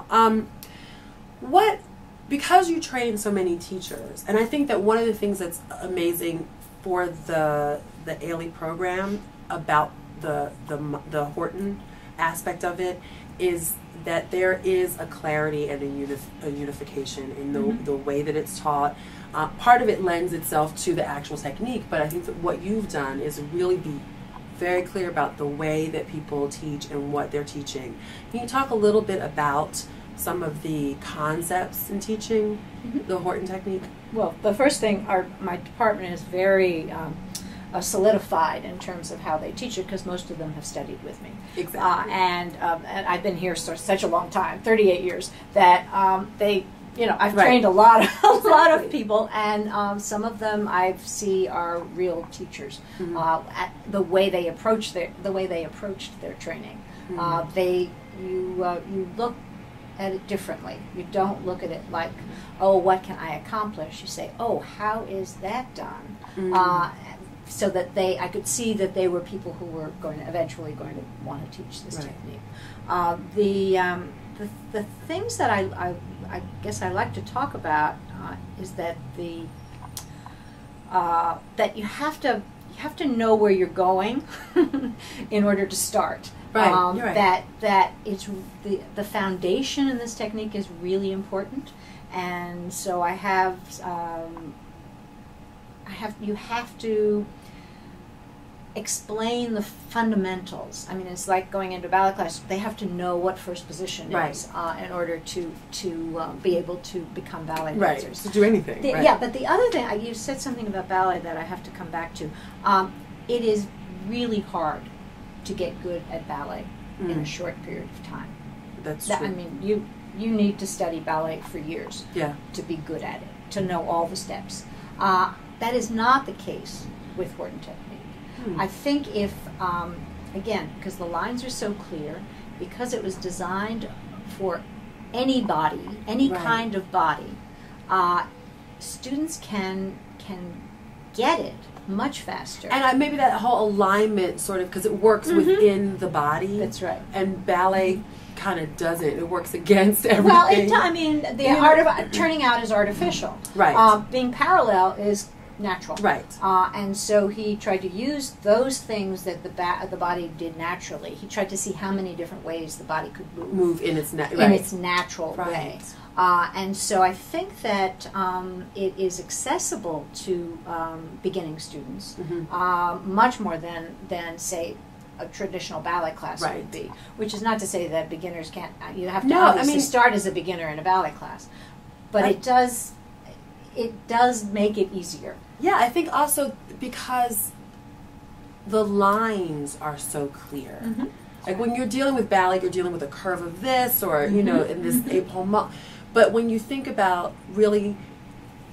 phenomenal. Because you train so many teachers, and I think that one of the things that's amazing for the Ailey program about the Horton aspect of it is that there is a clarity and a unification in the way that it's taught. Part of it lends itself to the actual technique, but I think that what you've done is really be very clear about the way that people teach and what they're teaching. Can you talk a little bit about some of the concepts in teaching the Horton technique? Well, the first thing, my department is very solidified in terms of how they teach it, because most of them have studied with me. Exactly. And I've been here such a long time, 38 years, that I've trained a lot of people, and some of them I see are real teachers. At the way they approached their training, you look at it differently. You don't look at it like, oh, what can I accomplish? You say, oh, how is that done? So that I could see that they were people who were eventually going to want to teach this technique. The things that I guess I like to talk about is that that you have to know where you're going in order to start. Right. You're right. That it's the foundation in this technique is really important, and so you have to explain the fundamentals. I mean, it's like going into ballet class. They have to know what first position is in order to be able to become ballet dancers. To do anything. Yeah, but the other thing, you said something about ballet that I have to come back to. It is really hard to get good at ballet in a short period of time. That's true. I mean, you need to study ballet for years to be good at it, to know all the steps. That is not the case with Horton technique. I think if, again, because the lines are so clear, because it was designed for any body, any kind of body, students can get it much faster. And maybe that whole alignment sort of, because it works within the body. That's right. And ballet kind of doesn't. It works against everything. Well, the art of turning out is artificial. Right. Being parallel is natural. Right. And so he tried to use those things that the body did naturally. He tried to see how many different ways the body could move in its natural way. And so I think that it is accessible to beginning students much more than say a traditional ballet class would be. Which is not to say that beginners can't. You have to obviously start as a beginner in a ballet class, but it does make it easier. Yeah, I think also because the lines are so clear. Like when you're dealing with ballet, you're dealing with a curve of this, or in this épaulement. But when you think about really,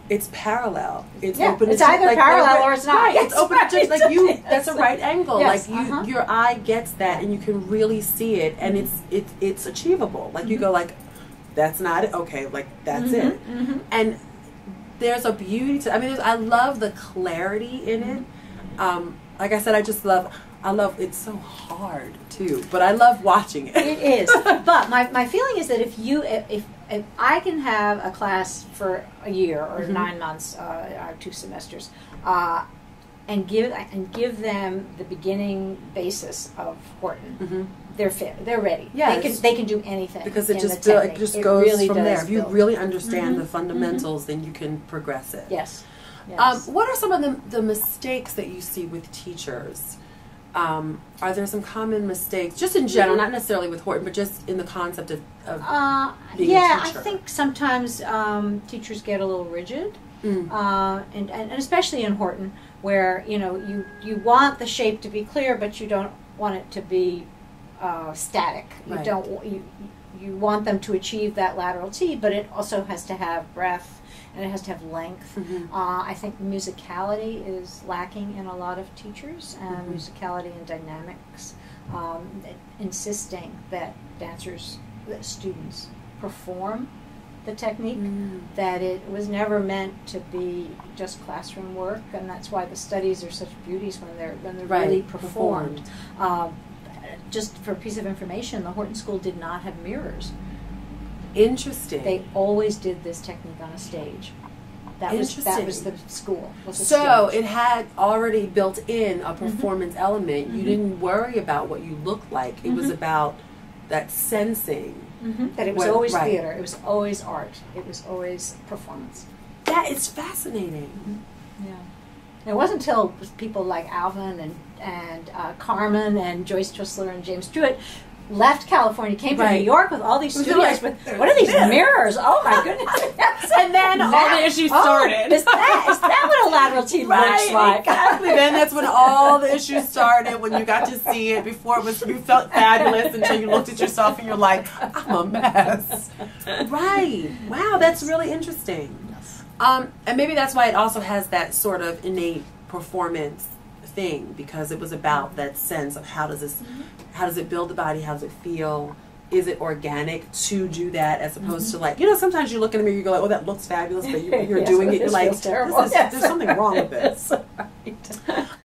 it's parallel. It's open. It's either parallel or it's not. It's open. That's a right angle. Yes. Like your eye gets that, and you can really see it, and it's achievable. Like you go like, that's not it. Okay, like that's it. And there's a beauty to. I mean, I love the clarity in it. Like I said, I love. It's so hard too, but I love watching it. It is. But my feeling is that if I can have a class for a year or 9 months, or 2 semesters, and give them the beginning basis of Horton, they're fit. They're ready. Yeah, they can do anything because it just goes really from there. If you really understand the fundamentals, then you can progress it. Yes. What are some of the mistakes that you see with teachers? Are there some common mistakes, just in general, not necessarily with Horton, but just in the concept of being a teacher? I think sometimes teachers get a little rigid, and especially in Horton, where you want the shape to be clear, but you don't want it to be static. You want them to achieve that lateral T, but it also has to have breath. And it has to have length. I think musicality is lacking in a lot of teachers, and musicality and dynamics, insisting that students perform the technique, that it was never meant to be just classroom work, and that's why the studies are such beauties when they're really performed. Just for a piece of information, the Horton School did not have mirrors Interesting. They always did this technique on a stage. That was the school. Was a so stage. it had already built in a performance element. You didn't worry about what you looked like. It was about that sensing. That it was always theater. It was always art. It was always performance. That is fascinating. Yeah. It wasn't until people like Alvin and Carmen and Joyce Trissler and James Stewart left California, came to New York with all these studios. With what are these mirrors? Oh my goodness! And then all the issues started. Is that what a lateral T looks like? Exactly. Then that's when all the issues started. When you got to see it, before it was, you felt fabulous until you looked at yourself and you're like, I'm a mess. Right. Wow, that's really interesting. Yes. And maybe that's why it also has that sort of innate performance thing, because it was about that sense of how does it build the body, how does it feel, is it organic to do that, as opposed to like, sometimes you look in the mirror, you go like, oh, that looks fabulous, but you're doing it, you're like, terrible. there's something wrong with this.